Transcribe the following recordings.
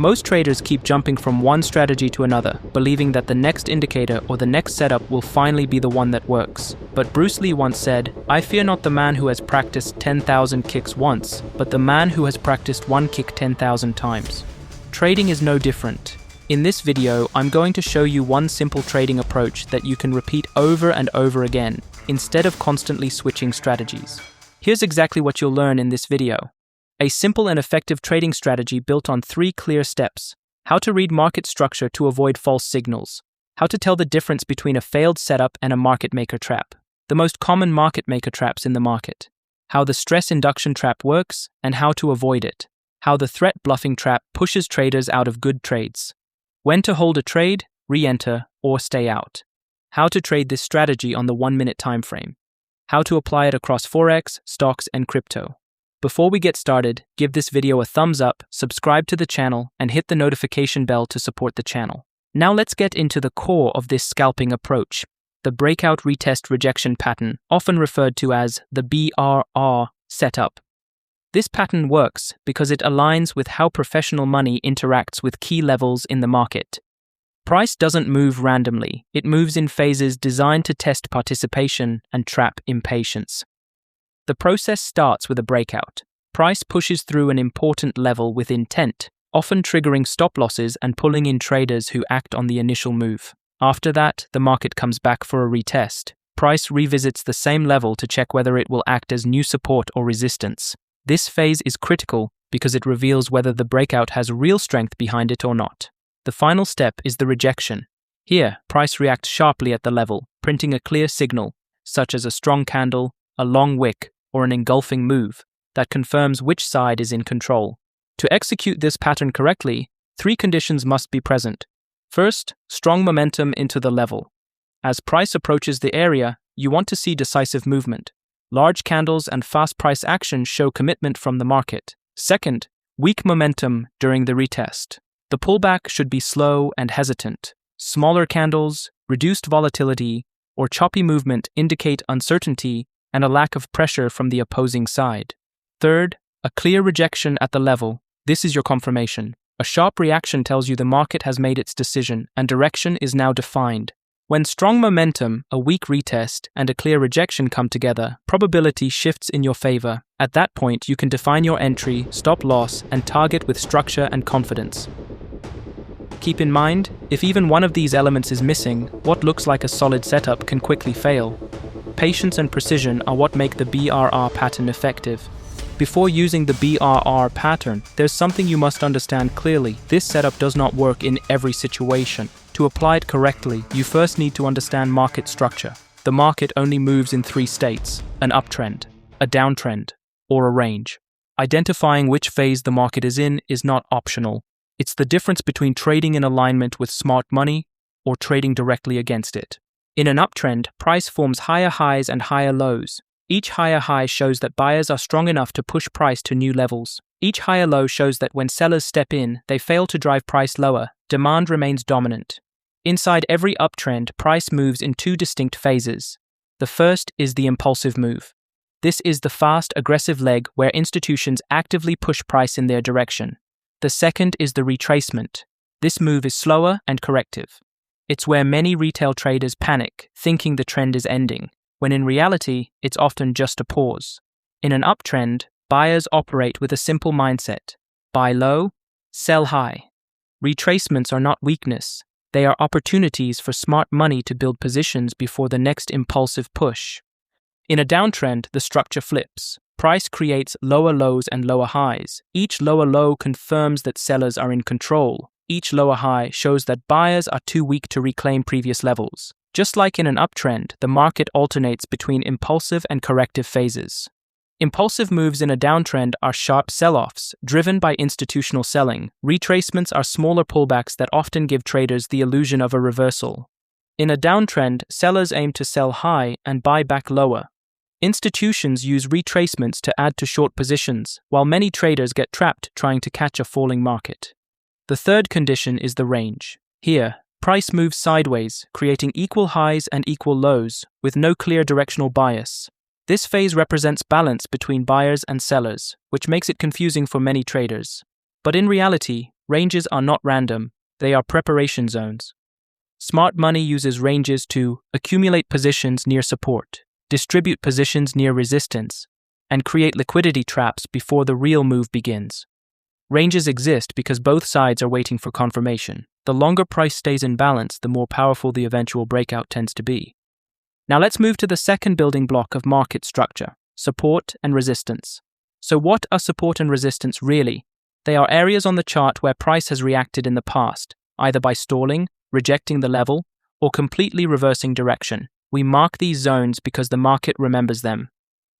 Most traders keep jumping from one strategy to another, believing that the next indicator or the next setup will finally be the one that works. But Bruce Lee once said, "I fear not the man who has practiced 10,000 kicks once, but the man who has practiced one kick 10,000 times." Trading is no different. In this video, I'm going to show you one simple trading approach that you can repeat over and over again, instead of constantly switching strategies. Here's exactly what you'll learn in this video. A simple and effective trading strategy built on 3 clear steps: how to read market structure to avoid false signals, how to tell the difference between a failed setup and a market maker trap, the most common market maker traps in the market, how the stress induction trap works and how to avoid it, how the threat bluffing trap pushes traders out of good trades, when to hold a trade, re-enter, or stay out, how to trade this strategy on the 1-minute time frame, how to apply it across Forex, stocks, and crypto. Before we get started, give this video a thumbs up, subscribe to the channel, and hit the notification bell to support the channel. Now let's get into the core of this scalping approach, the breakout retest rejection pattern, often referred to as the BRR setup. This pattern works because it aligns with how professional money interacts with key levels in the market. Price doesn't move randomly, it moves in phases designed to test participation and trap impatience. The process starts with a breakout. Price pushes through an important level with intent, often triggering stop losses and pulling in traders who act on the initial move. After that, the market comes back for a retest. Price revisits the same level to check whether it will act as new support or resistance. This phase is critical because it reveals whether the breakout has real strength behind it or not. The final step is the rejection. Here, price reacts sharply at the level, printing a clear signal, such as a strong candle, a long wick, or an engulfing move that confirms which side is in control. To execute this pattern correctly, 3 conditions must be present. First, strong momentum into the level. As price approaches the area, you want to see decisive movement. Large candles and fast price action show commitment from the market. Second, weak momentum during the retest. The pullback should be slow and hesitant. Smaller candles, reduced volatility, or choppy movement indicate uncertainty and a lack of pressure from the opposing side. Third, a clear rejection at the level. This is your confirmation. A sharp reaction tells you the market has made its decision and direction is now defined. When strong momentum, a weak retest, and a clear rejection come together, probability shifts in your favor. At that point, you can define your entry, stop loss, and target with structure and confidence. Keep in mind, if even one of these elements is missing, what looks like a solid setup can quickly fail. Patience and precision are what make the BRR pattern effective. Before using the BRR pattern, there's something you must understand clearly. This setup does not work in every situation. To apply it correctly, you first need to understand market structure. The market only moves in 3 states: an uptrend, a downtrend, or a range. Identifying which phase the market is in is not optional. It's the difference between trading in alignment with smart money or trading directly against it. In an uptrend, price forms higher highs and higher lows. Each higher high shows that buyers are strong enough to push price to new levels. Each higher low shows that when sellers step in, they fail to drive price lower. Demand remains dominant. Inside every uptrend, price moves in 2 distinct phases. The first is the impulsive move. This is the fast, aggressive leg where institutions actively push price in their direction. The second is the retracement. This move is slower and corrective. It's where many retail traders panic, thinking the trend is ending, when in reality, it's often just a pause. In an uptrend, buyers operate with a simple mindset: buy low, sell high. Retracements are not weakness, they are opportunities for smart money to build positions before the next impulsive push. In a downtrend, the structure flips. Price creates lower lows and lower highs. Each lower low confirms that sellers are in control. Each lower high shows that buyers are too weak to reclaim previous levels. Just like in an uptrend, the market alternates between impulsive and corrective phases. Impulsive moves in a downtrend are sharp sell-offs, driven by institutional selling. Retracements are smaller pullbacks that often give traders the illusion of a reversal. In a downtrend, sellers aim to sell high and buy back lower. Institutions use retracements to add to short positions, while many traders get trapped trying to catch a falling market. The third condition is the range. Here, price moves sideways, creating equal highs and equal lows, with no clear directional bias. This phase represents balance between buyers and sellers, which makes it confusing for many traders. But in reality, Ranges are not random, they are preparation zones. Smart money uses ranges to accumulate positions near support, distribute positions near resistance, and create liquidity traps before the real move begins. Ranges exist because both sides are waiting for confirmation. The longer price stays in balance, the more powerful the eventual breakout tends to be. Now let's move to the second building block of market structure, support and resistance. So what are support and resistance really? They are areas on the chart where price has reacted in the past, either by stalling, rejecting the level, or completely reversing direction. We mark these zones because the market remembers them.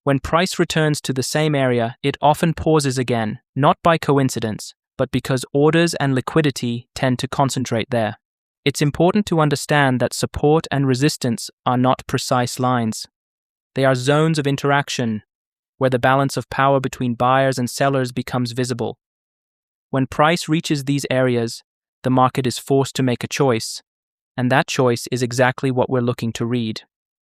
When price returns to the same area, it often pauses again, not by coincidence, but because orders and liquidity tend to concentrate there. It's important to understand that support and resistance are not precise lines. They are zones of interaction, where the balance of power between buyers and sellers becomes visible. When price reaches these areas, the market is forced to make a choice, and that choice is exactly what we're looking to read.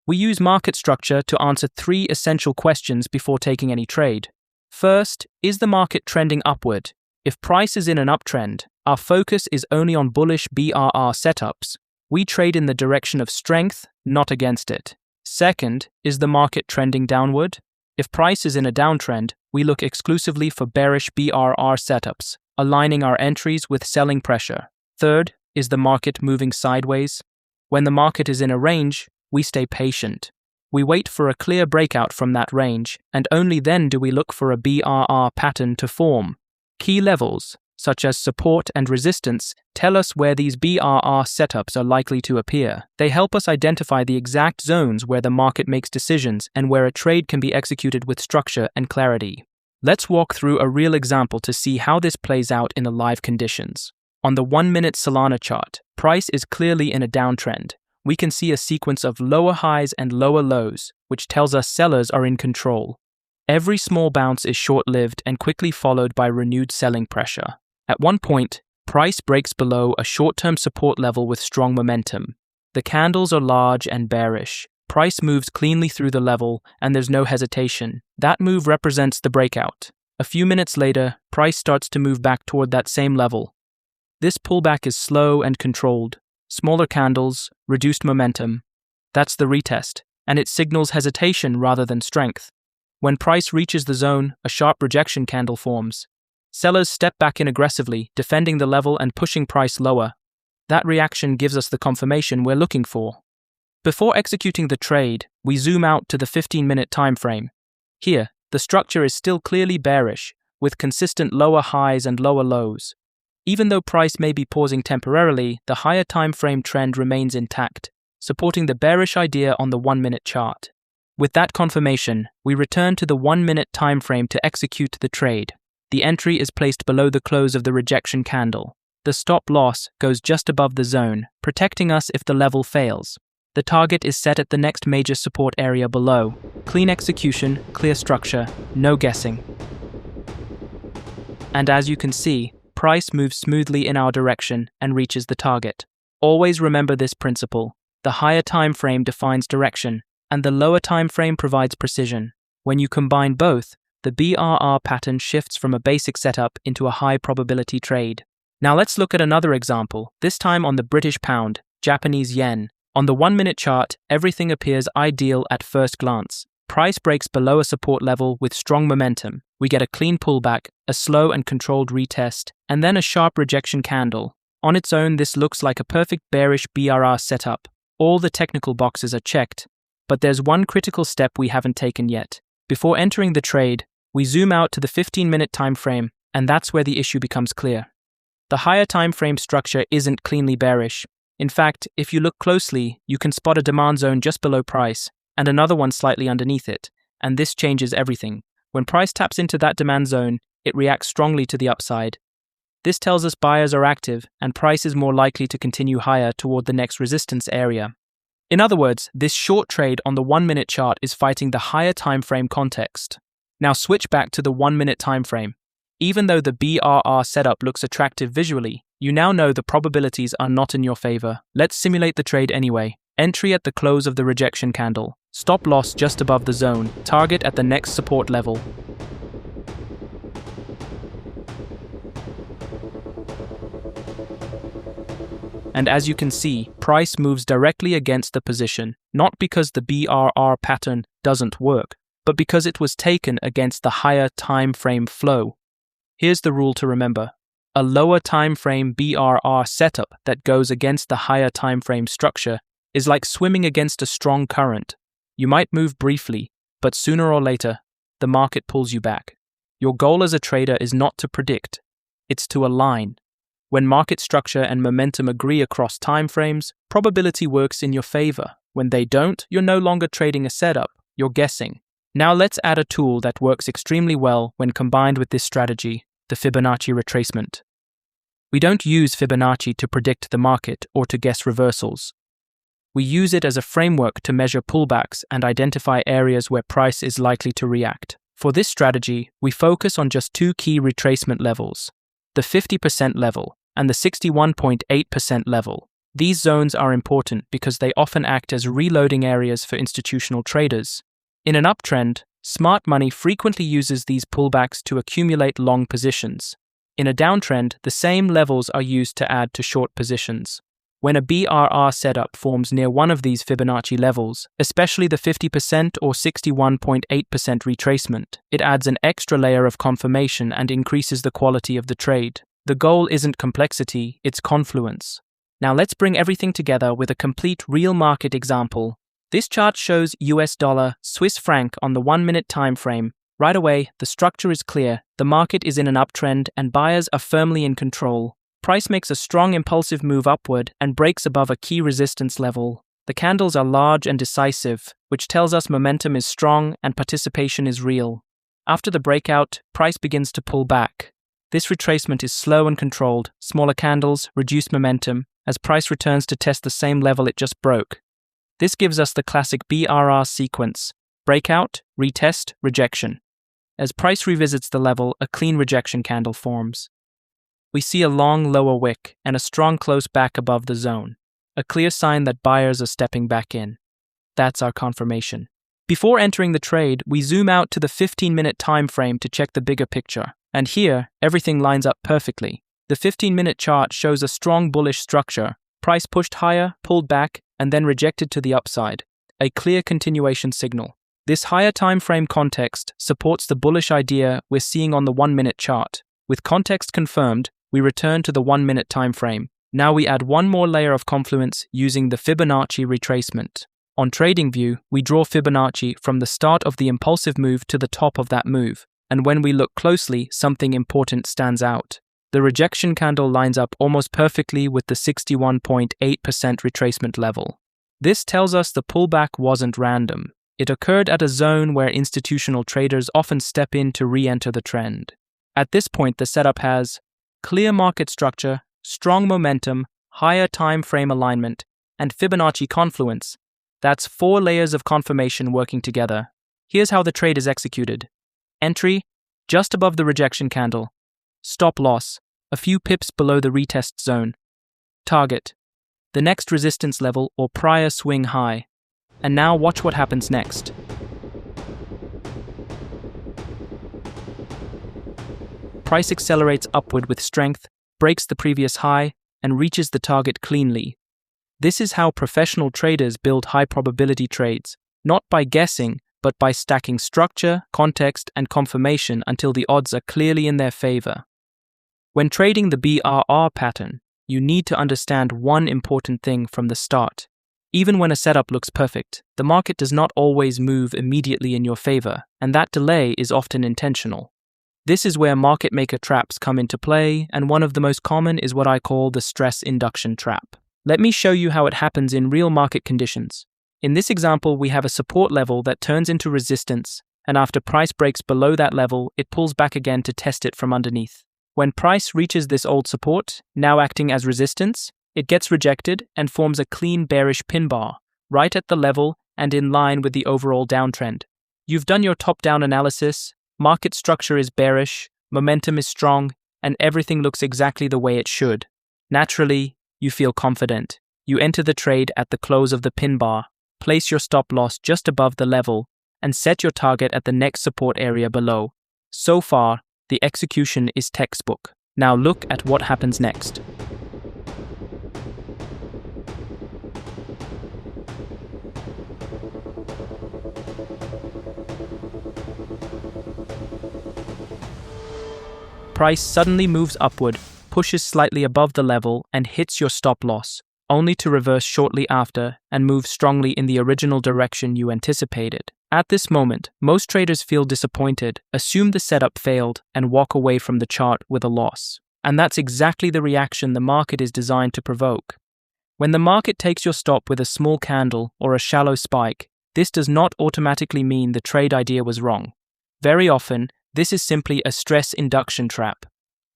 We use market structure to answer 3 essential questions before taking any trade. First, is the market trending upward? If price is in an uptrend, our focus is only on bullish BRR setups. We trade in the direction of strength, not against it. Second, is the market trending downward? If price is in a downtrend, we look exclusively for bearish BRR setups, aligning our entries with selling pressure. Third, is the market moving sideways? When the market is in a range, we stay patient. We wait for a clear breakout from that range, and only then do we look for a BRR pattern to form. Key levels, such as support and resistance, tell us where these BRR setups are likely to appear. They help us identify the exact zones where the market makes decisions and where a trade can be executed with structure and clarity. Let's walk through a real example to see how this plays out in the live conditions. On the 1-minute Solana chart, price is clearly in a downtrend. We can see a sequence of lower highs and lower lows, which tells us sellers are in control. Every small bounce is short-lived and quickly followed by renewed selling pressure. At one point, price breaks below a short-term support level with strong momentum. The candles are large and bearish. Price moves cleanly through the level, and there's no hesitation. That move represents the breakout. A few minutes later, price starts to move back toward that same level. This pullback is slow and controlled. Smaller candles, reduced momentum. That's the retest, and it signals hesitation rather than strength. When price reaches the zone, a sharp rejection candle forms. Sellers step back in aggressively, defending the level and pushing price lower. That reaction gives us the confirmation we're looking for. Before executing the trade, we zoom out to the 15-minute time frame. Here, the structure is still clearly bearish, with consistent lower highs and lower lows. Even though price may be pausing temporarily, the higher time frame trend remains intact, supporting the bearish idea on the 1-minute chart. With that confirmation, we return to the 1-minute time frame to execute the trade. The entry is placed below the close of the rejection candle. The stop loss goes just above the zone, protecting us if the level fails. The target is set at the next major support area below. Clean execution, clear structure, no guessing. And as you can see, price moves smoothly in our direction and reaches the target. Always remember this principle. The higher time frame defines direction, and the lower time frame provides precision. When you combine both, the BRR pattern shifts from a basic setup into a high probability trade. Now let's look at another example, this time on the British pound, Japanese yen. On the 1-minute chart, everything appears ideal at first glance. Price breaks below a support level with strong momentum. We get a clean pullback, a slow and controlled retest, and then a sharp rejection candle. On its own, this looks like a perfect bearish BRR setup. All the technical boxes are checked, but there's one critical step we haven't taken yet. Before entering the trade, we zoom out to the 15-minute time frame, and that's where the issue becomes clear. The higher time frame structure isn't cleanly bearish. In fact, if you look closely, you can spot a demand zone just below price, and another one slightly underneath it, and this changes everything. When price taps into that demand zone, it reacts strongly to the upside. This tells us buyers are active, and price is more likely to continue higher toward the next resistance area. In other words, this short trade on the 1-minute chart is fighting the higher time frame context. Now switch back to the 1-minute time frame. Even though the BRR setup looks attractive visually, you now know the probabilities are not in your favor. Let's simulate the trade anyway. Entry at the close of the rejection candle. Stop loss just above the zone. Target at the next support level. And as you can see, price moves directly against the position, not because the BRR pattern doesn't work, but because it was taken against the higher time frame flow. Here's the rule to remember. A lower time frame BRR setup that goes against the higher time frame structure is like swimming against a strong current. You might move briefly, but sooner or later, the market pulls you back. Your goal as a trader is not to predict, it's to align. When market structure and momentum agree across time frames, probability works in your favor. When they don't, you're no longer trading a setup, you're guessing. Now let's add a tool that works extremely well when combined with this strategy, the Fibonacci retracement. We don't use Fibonacci to predict the market or to guess reversals. We use it as a framework to measure pullbacks and identify areas where price is likely to react. For this strategy, we focus on just two key retracement levels, the 50% level and the 61.8% level. These zones are important because they often act as reloading areas for institutional traders. In an uptrend, smart money frequently uses these pullbacks to accumulate long positions. In a downtrend, the same levels are used to add to short positions. When a BRR setup forms near one of these Fibonacci levels, especially the 50% or 61.8% retracement, it adds an extra layer of confirmation and increases the quality of the trade. The goal isn't complexity, it's confluence. Now let's bring everything together with a complete real market example. This chart shows US dollar, Swiss franc on the 1-minute time frame. Right away, the structure is clear. The market is in an uptrend and buyers are firmly in control. Price makes a strong impulsive move upward and breaks above a key resistance level. The candles are large and decisive, which tells us momentum is strong and participation is real. After the breakout, price begins to pull back. This retracement is slow and controlled, smaller candles, reduced momentum, as price returns to test the same level it just broke. This gives us the classic BRR sequence: breakout, retest, rejection. As price revisits the level, a clean rejection candle forms. We see a long lower wick and a strong close back above the zone, a clear sign that buyers are stepping back in. That's our confirmation. Before entering the trade, we zoom out to the 15-minute time frame to check the bigger picture. And here, everything lines up perfectly. The 15-minute chart shows a strong bullish structure. Price pushed higher, pulled back, and then rejected to the upside. A clear continuation signal. This higher time frame context supports the bullish idea we're seeing on the 1-minute chart. With context confirmed, we return to the 1-minute time frame. Now we add one more layer of confluence using the Fibonacci retracement. On TradingView, we draw Fibonacci from the start of the impulsive move to the top of that move. And when we look closely, something important stands out. The rejection candle lines up almost perfectly with the 61.8% retracement level. This tells us the pullback wasn't random. It occurred at a zone where institutional traders often step in to re-enter the trend. At this point, the setup has clear market structure, strong momentum, higher time frame alignment, and Fibonacci confluence. That's 4 layers of confirmation working together. Here's how the trade is executed. Entry, just above the rejection candle. Stop loss, a few pips below the retest zone. Target, the next resistance level or prior swing high. And now watch what happens next. Price accelerates upward with strength, breaks the previous high, and reaches the target cleanly. This is how professional traders build high-probability trades, not by guessing, but by stacking structure, context, and confirmation until the odds are clearly in their favor. When trading the BRR pattern, you need to understand one important thing from the start. Even when a setup looks perfect, the market does not always move immediately in your favor, and that delay is often intentional. This is where market maker traps come into play, and one of the most common is what I call the stress induction trap. Let me show you how it happens in real market conditions. In this example, we have a support level that turns into resistance, and after price breaks below that level, it pulls back again to test it from underneath. When price reaches this old support, now acting as resistance, it gets rejected and forms a clean bearish pin bar, right at the level and in line with the overall downtrend. You've done your top-down analysis, market structure is bearish, momentum is strong, and everything looks exactly the way it should. Naturally, you feel confident. You enter the trade at the close of the pin bar, place your stop loss just above the level, and set your target at the next support area below. So far, the execution is textbook. Now look at what happens next. price suddenly moves upward, pushes slightly above the level, and hits your stop loss, only to reverse shortly after and move strongly in the original direction you anticipated. At this moment, most traders feel disappointed, assume the setup failed, and walk away from the chart with a loss. And that's exactly the reaction the market is designed to provoke. When the market takes your stop with a small candle or a shallow spike, this does not automatically mean the trade idea was wrong. Very often, this is simply a stress induction trap.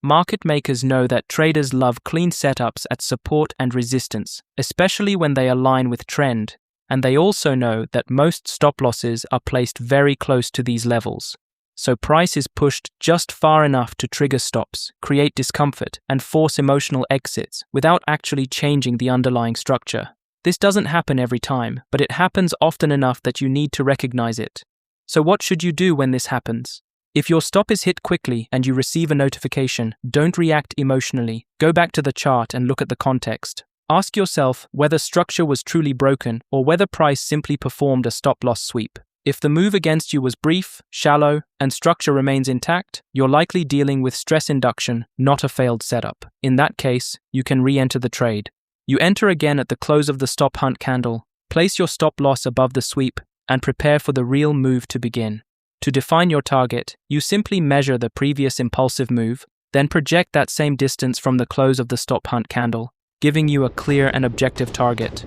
Market makers know that traders love clean setups at support and resistance, especially when they align with trend, and they also know that most stop losses are placed very close to these levels. So price is pushed just far enough to trigger stops, create discomfort, and force emotional exits without actually changing the underlying structure. This doesn't happen every time, but it happens often enough that you need to recognize it. So what should you do when this happens? If your stop is hit quickly and you receive a notification, don't react emotionally. Go back to the chart and look at the context. Ask yourself whether structure was truly broken or whether price simply performed a stop-loss sweep. If the move against you was brief, shallow, and structure remains intact, you're likely dealing with stress induction, not a failed setup. In that case, you can re-enter the trade. You enter again at the close of the stop hunt candle, place your stop loss above the sweep, and prepare for the real move to begin. To define your target, you simply measure the previous impulsive move, then project that same distance from the close of the stop hunt candle, giving you a clear and objective target.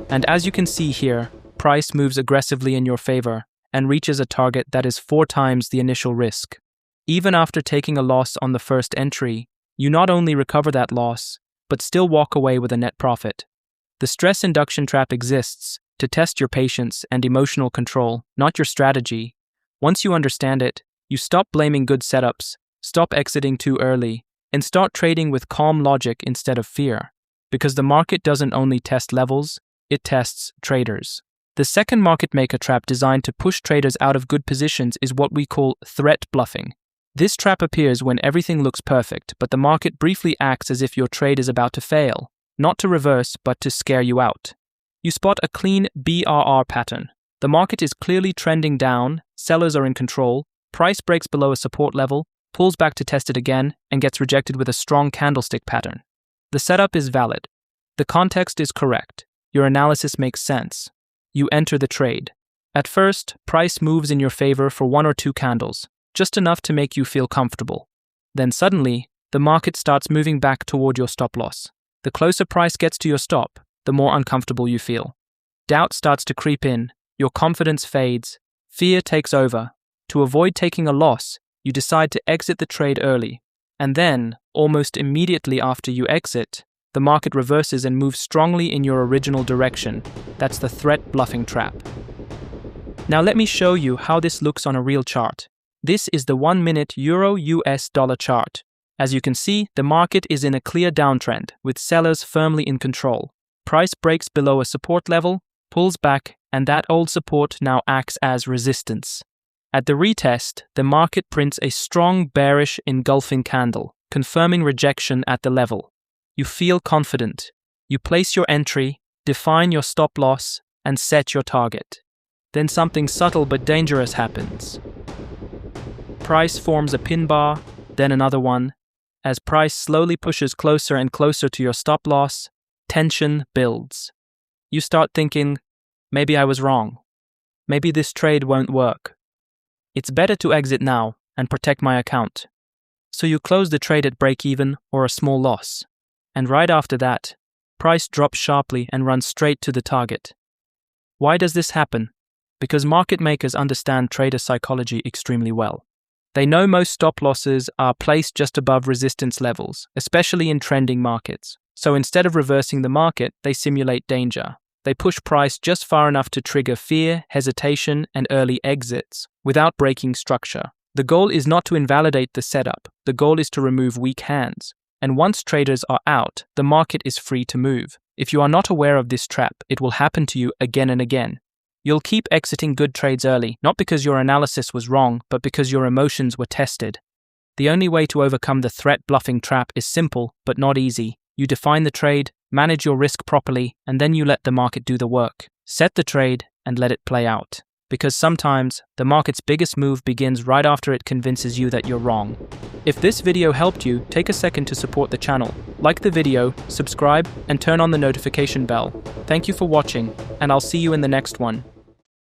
And as you can see here, price moves aggressively in your favor and reaches a target that is 4 times the initial risk. Even after taking a loss on the first entry, you not only recover that loss, but still walk away with a net profit. The stress induction trap exists to test your patience and emotional control, not your strategy. Once you understand it, you stop blaming good setups, stop exiting too early, and start trading with calm logic instead of fear. Because the market doesn't only test levels, it tests traders. The second market maker trap designed to push traders out of good positions is what we call threat bluffing. This trap appears when everything looks perfect, but the market briefly acts as if your trade is about to fail, not to reverse, but to scare you out. You spot a clean BRR pattern. The market is clearly trending down, sellers are in control, price breaks below a support level, pulls back to test it again, and gets rejected with a strong candlestick pattern. The setup is valid. The context is correct. Your analysis makes sense. You enter the trade. At first, price moves in your favor for 1 or 2 candles, just enough to make you feel comfortable. Then suddenly, the market starts moving back toward your stop loss. The closer price gets to your stop, the more uncomfortable you feel. Doubt starts to creep in, your confidence fades, fear takes over. To avoid taking a loss, you decide to exit the trade early. And then, almost immediately after you exit, the market reverses and moves strongly in your original direction. That's the threat bluffing trap. Now let me show you how this looks on a real chart. This is the 1-minute Euro-US dollar chart. As you can see, the market is in a clear downtrend, with sellers firmly in control. Price breaks below a support level, pulls back, and that old support now acts as resistance. At the retest, the market prints a strong bearish engulfing candle, confirming rejection at the level. You feel confident. You place your entry, define your stop loss, and set your target. Then something subtle but dangerous happens. Price forms a pin bar, then another one. As price slowly pushes closer and closer to your stop loss, tension builds. You start thinking, maybe I was wrong. Maybe this trade won't work. It's better to exit now and protect my account. So you close the trade at break-even or a small loss. And right after that, price drops sharply and runs straight to the target. Why does this happen? Because market makers understand trader psychology extremely well. They know most stop losses are placed just above resistance levels, especially in trending markets. So instead of reversing the market, they simulate danger. They push price just far enough to trigger fear, hesitation, and early exits, without breaking structure. The goal is not to invalidate the setup. The goal is to remove weak hands. And once traders are out, the market is free to move. If you are not aware of this trap, it will happen to you again and again. You'll keep exiting good trades early, not because your analysis was wrong, but because your emotions were tested. The only way to overcome the threat bluffing trap is simple, but not easy. You define the trade, manage your risk properly, and then you let the market do the work. Set the trade, and let it play out. Because sometimes, the market's biggest move begins right after it convinces you that you're wrong. If this video helped you, take a second to support the channel. Like the video, subscribe, and turn on the notification bell. Thank you for watching, and I'll see you in the next one.